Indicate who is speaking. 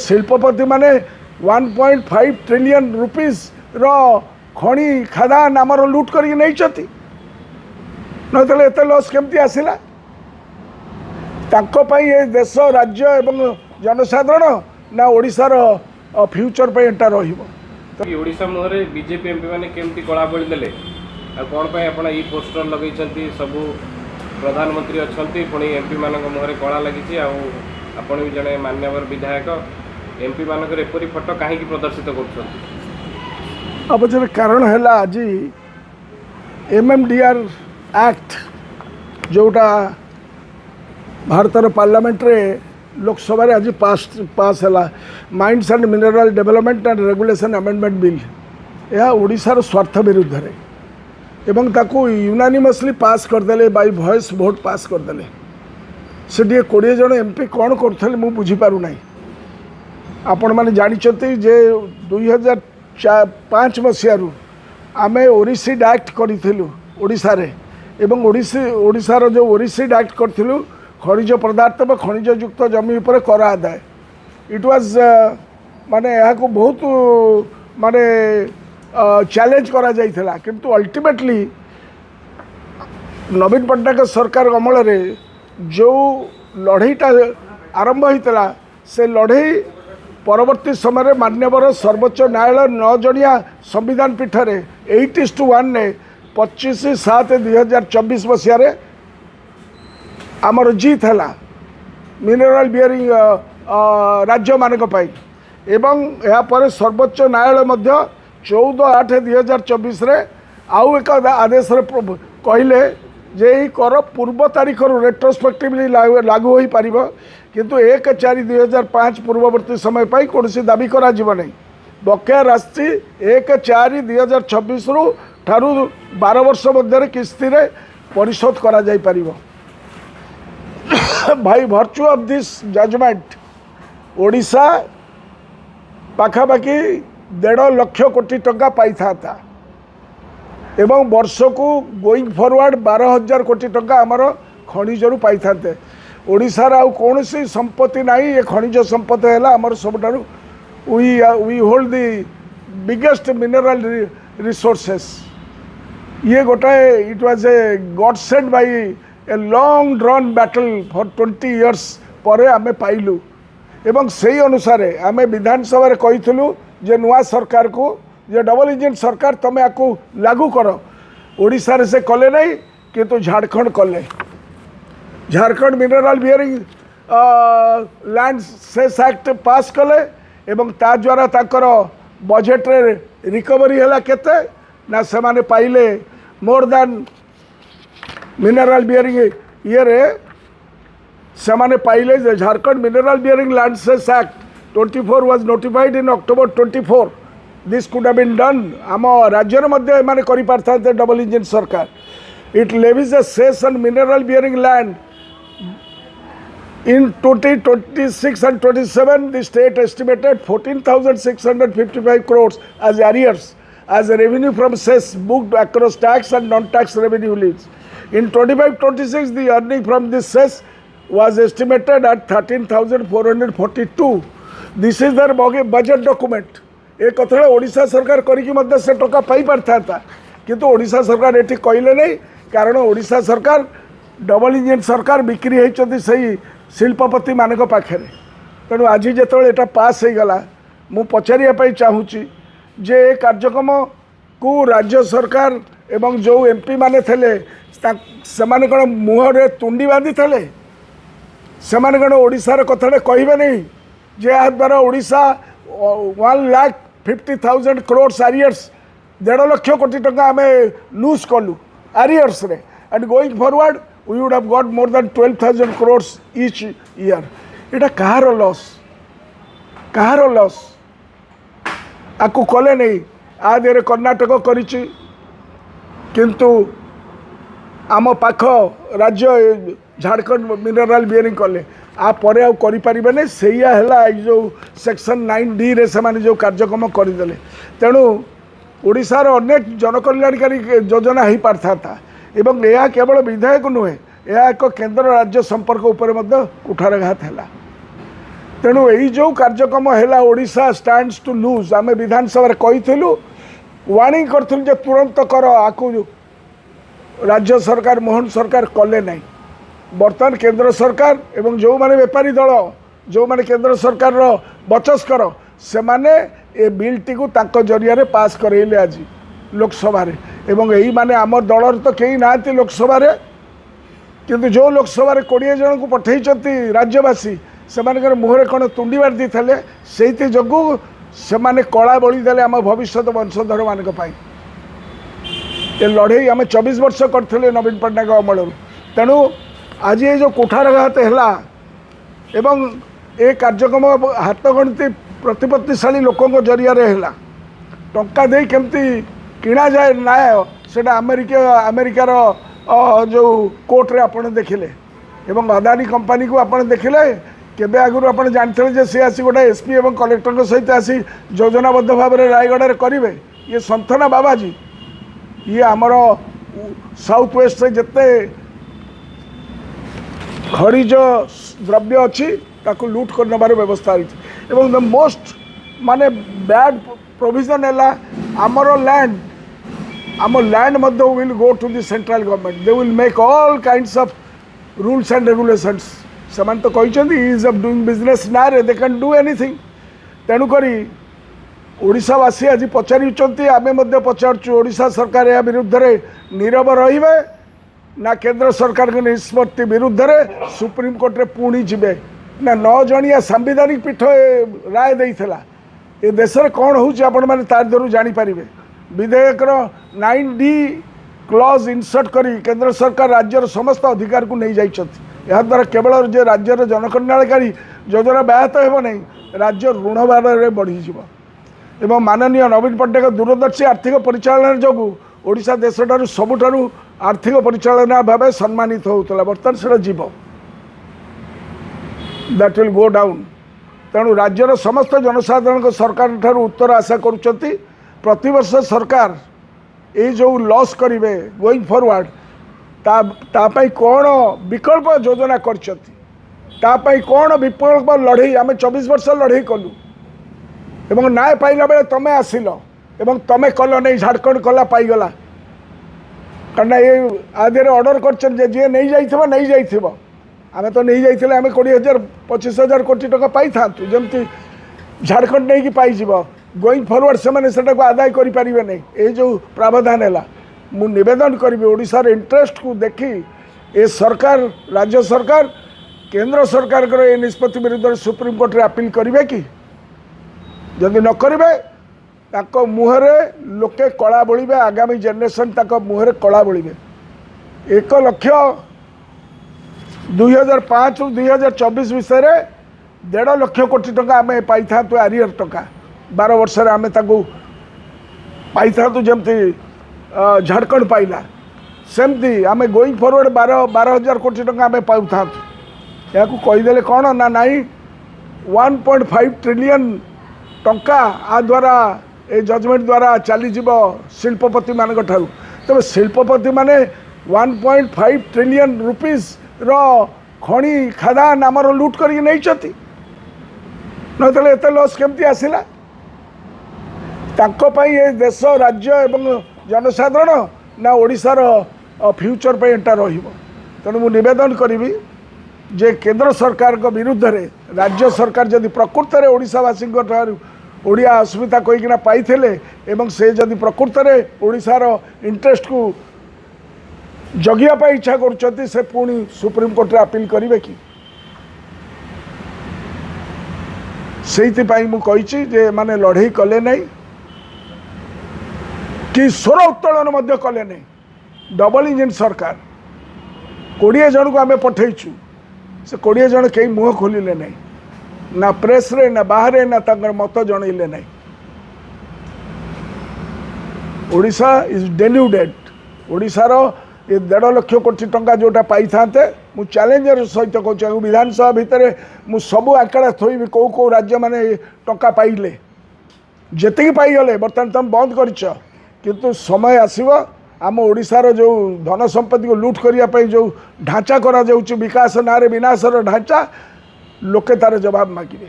Speaker 1: शिल्पपति माने 1.5 trillion rupees रो खणी खादान आमर लुट कर नहीं चती नतले एते लॉस केमती आसिला तांको पई ए देश राज्य एवं जनसाधारण ना ओडिसा रो फ्यूचर पे एटा रहिबो
Speaker 2: ओडिसा मुहरे बीजेपी एमपी माने केमती कला बोली देले आ कोन पई आपण ई पोस्टर लगै छथि सब प्रधानमंत्री अछंती पुणी एमपी मानक मुहरे कला लागिछि आ आपण भी जने मान्यवर विधायक एमपी मानक एपरी फोटो काहे की प्रदर्शित करछथि
Speaker 1: अब जे कारण हैला आज एमएमडीआर एक्ट जोटा भारतर पार्लियामेंट रे लोकसभा रे आज पास है mines and mineral development and regulation amendment bill यह ओडिशार स्वार्थ विरुद्ध रे एवं ताकू यूनानिमसली पास करदे बाय वॉइस वोट पास करदे से 20 जन एमपी कौन करते मुझे बुझीपारू ना आपण मैंने जानते जे 2005 मसीह आम ओरिसिड एक्ट करूँ ओडिशा रे एवं ओडिशार जो ओरिसिड एक्ट करूँ खनिज पदार्थ व खनिज युक्त जमी पर कर आदाय इट वाज माने यहाँ को बहुत माने चैलेंज करा जाइथिला किंतु अल्टीमेटली नवीन पट्टनायक सरकार अमल रे जो लड़ईटा आरंभ होता से लड़ई परवर्ती समय मान्यवर सर्वोच्च न्यायालय 9 जणिया संविधान पीठ रे 8:1 ने 25/7/2024 मसीह आमर जीत है मिनरल बियरिंग राज्य मानक पाई एवं यापर सर्वोच्च न्यायालय 14/8/2024 रे आउ एक आदेश कहले जे कर पूर्व तारीख रेट्रोस्पेक्टिवली लागू हो पार किंतु 1/4/2005 पूर्ववर्ती समय पाई कौन दाबी करा नहीं बकेया राशि 1/4/2026 ठारू 12 वर्ष मध्य किस्ती रे परिशोध करा जाई पारिबो by virtue of this judgement Odisha पाखापाखि 1.5 लाख कोटी टंका पाई था एवं वर्ष को गोइंग फॉरवर्ड 12,000 कोटी टंका आमर खनिजरू पाई था ओडिशार आउ कौन सी संपत्ति नहीं ये खनिज संपत्ति है आमर सबुठारु we hold the biggest mineral resources ये गोटाए it was a godsend by a long drawn battle for 20 years पर आमे पाइलु एवं से अनुसार आमे विधानसभा कहीलु जे नुआ सरकार को जे डबल इंजिन सरकार तुम या लागू कर ओडिशा से कले नहीं किंतु झारखंड कले Jharkhand mineral bearing land cess act pass कले एवं ता द्वारा ताकर बजेट रे रिकवरी है केते ना से माने पाइले मोर देन मिनरल बियरिंग ये रे से माने पाइले Jharkhand mineral bearing land cess act 24 was notified in October 24 this could have been done आम राज्य मध्य माने करि पारथा डबल इंजिन सरकार it levies a cess on mineral bearing land in 2026 and 27 the state estimated 14,655 crores as arrears as a revenue from cess booked across tax and non-tax revenue leads. In 25-26 the earning from this cess was estimated at 13,442. This is their budget document. ए कथा ओडिशा सरकार करिकी मध्य से टका पाई पारथा किंतु ओडिशा सरकार एठी कहले नहीं कारण ओडिशा सरकार डबल इंजिन सरकार बिक्री होती सही शिल्पपति मानक पाखे तेणु आज जो यहाँ पास हो गला मु पचारिया चाहूँगी जे कार्यक्रम को राज्य सरकार एवं जो एमपी माने थे से कौन मुहरे तुंडी बांधी थे से कौन ओडिशार कथा कहे नहीं जे या द्वारा ओडिशा 1,50,000 crores आरियर्स 1.5 लाख कोटी टंका आम लूज कलु आरियर्स रे and going forward we would have got more than 12,000 crores each year. इटा कहार लॉस आपको कले नहीं आदि कर्णाटक करिछि किंतु आम पाख राज्य झारखंड मिनरल बियरिंग कले आ परे आ करि परिबे नै सेया हला जो सेक्शन 9D रे से माने जो कार्यक्रम करदेले तेणु ओडिशार अनेक जनकल्याणकारी योजना हो पारथा एवं यह केवल विधायक नुहे यह एक केंद्र राज्य संपर्क उपर कुठारघात है तेणु यही जो कार्यक्रम है ओडिशा स्टैंड्स टू लूज आम विधानसभा कहीलु वार्निंग करूँ जे तुरंत कर आकु राज्य सरकार मोहन सरकार कले नहीं बर्तमान केंद्र सरकार एवं जो माने बेपारी दल जो माने केंद्र सरकार बचस्कर से माने ए बिलटी को तांको जरिया पास करेले आज लोकसभा एवं यही माने आम दल तो कहीं ना लोकसभा किंतु जो लोकसभा 20 जन को पठे राज्यवासी से मुहरे कौन तुंडी बांधी थे से जगू से माने कला बड़ी देले आम भविष्य वंशधर मान ये लड़े आम 24 वर्ष करते नवीन पट्टनायक अमल तेणु आज ये जो कुठारघात है एवं ये कार्यक्रम हाथ गणती प्रतिपत्तिशाली लोकों जरिया टंका दे केमती किणा जाए न्याय से अमेरिकार जो कोर्ट रे आपने देखिले एवं अदानी कंपनी को आपने देखिले केबे आगुरी आप जानते जे सी आसी गोटे एसपी एवं कलेक्टर सहित आसी योजनाबद्ध भाव में रायगढ़ करेंगे ये संथना बाबाजी ये आमर साउथ वेस्ट से जिते खनिज द्रव्य अच्छी ताकू लूट कर नबार व्यवस्था एवं द मोस्ट माने बैड प्रोविजन है आमर लैंड आम land will go to the central government they will make all kinds of rules and regulations से तो कहते इज ऑफ डूइंग बिजनेस ना रे दे कैन डू एनीथिंग तेणुक ओडिशावासी आज पचारि आमे पचारचु ओडिशा सरकार या विरुद्ध रे नीरव रहिबे ना केंद्र सरकार के निष्पत्ति विरुद्ध रे सुप्रीम कोर्ट रे पुणी जिबे ना 9 जणिया संवैधानिक पीठ राय देइथला ए देश रे कौन होउछ आपण माने तार दरु जानि पारिबे विधेयक 9D क्लॉज इनसर्ट करी केंद्र सरकार राज्यर समस्त अधिकार को नहीं जाइछथि या द्वारा केवल जे राज्यर जनकल्याणकारी योजना व्याहत हेबो नहीं राज्य ऋण भार रे बढ़ी जिवो एवं माननीय नवीन पट्टनायक दूरदर्शी आर्थिक परिचालन जोगु ओडिशा देश ठारू सबुठारू आर्थिक परिचालना भाव सम्मानित होता बर्तमान से जीव दैट विल गो डाउन तेणु राज्यर समस्त जनसाधारण सरकार ठारू उत्तर आशा करुँच प्रतिवर्ष सरकार ये जो लॉस करेंगे गोइंग फॉरवर्ड तापाई कौन विकल्प योजना कर कौन विकल्प लड़े आम 24 वर्ष लड़े कलु एवं न्याय पाइला बेले तमें आसिल एवं तमें कल नहीं झारखंड कला पाईगला कहीं ये आदि ऑर्डर कर जी नहीं जाइए नहीं जाइए आम तो नहीं जाइए आम 20,000-25,000 कोटी टका पाई था जमती झारखंड नहीं पाइज गोइंग फॉरवर्ड से आदाय करें नहीं ये जो प्रावधान है मु निवेदन करी ओडिशार इंटरेस्ट को देखी ये सरकार राज्य सरकार केंद्र सरकार को ये निष्पत्ति विरुद्ध सुप्रीम कोर्ट रे अपील करेंगे कि जदि न करेंगे ताको मुहरे लोके कला बोलिबे आगामी जेनरेशन ताको मुहरे कला बोलिबे 1,00,000 2005 2024 विषय रे 1.5 लाख कोटी टका आम पाई था आरियर टका 12 वर्ष आम पाई था जमती झारखंड पाइला सेमती आम गोइंग फॉरवर्ड 12,000 कोटी टका आम पाऊ था या कहीदे कौन ना नाई 1.5 ट्रिलियन टंका आ द्वारा ए जजमेंट द्वारा चलीज शिल्पपति मान तेज शिल्पपति माने 1.5 ट्रिलियन रुपीज रो खणी खादान आमर लुट कर नहीं नतले एत लॉस केमती आसला ये देश राज्य एवं जनसाधारण ना ओडिशार फ्यूचर पे एटा रहिबो तेणु मु निवेदन करी जे केंद्र सरकार को विरुद्ध रे राज्य सरकार जदि प्रकृत में ओडिशावासी ओडिया अस्मिता कहीकिना पाइथिले एवं से जदि प्रकृत में ओडिशार इंटरेस्ट को जगिया पाई इच्छा करुँच से पुणी सुप्रीम कोर्ट रे अपील करेंगे कि से मुझे जे माने लड़ई कले नहीं कि स्वर उत्तोलन मध्य कले नहीं डबल इंजिन सरकार 20 जन को आम पठेचु से 20 जन कहीं मुँह खोलिले नहीं ना प्रेस रे ना बाहर ना तंगर मत जनइले नहीं ओडिशा इज डेन्यूडेड ओडिशार ये 1.5 लाख कोटी टंका जोटा पाई था मु चैलेंजर सहित कहूँ विधानसभा भितर मु सबू आंकड़ा थोबी कौ कौ राज्य माने टंका पाइले जेतिकी पाईगले बर्तमान तुम बंद करछ किंतु समय आसीबो आम ओडिशार जो धन संपत्ति को लूट करने जो ढांचा करा जाउछि विकास नारे विनाशर ढांचा ଲୋକେ ତାର ଜବାବ ମାଗିବେ।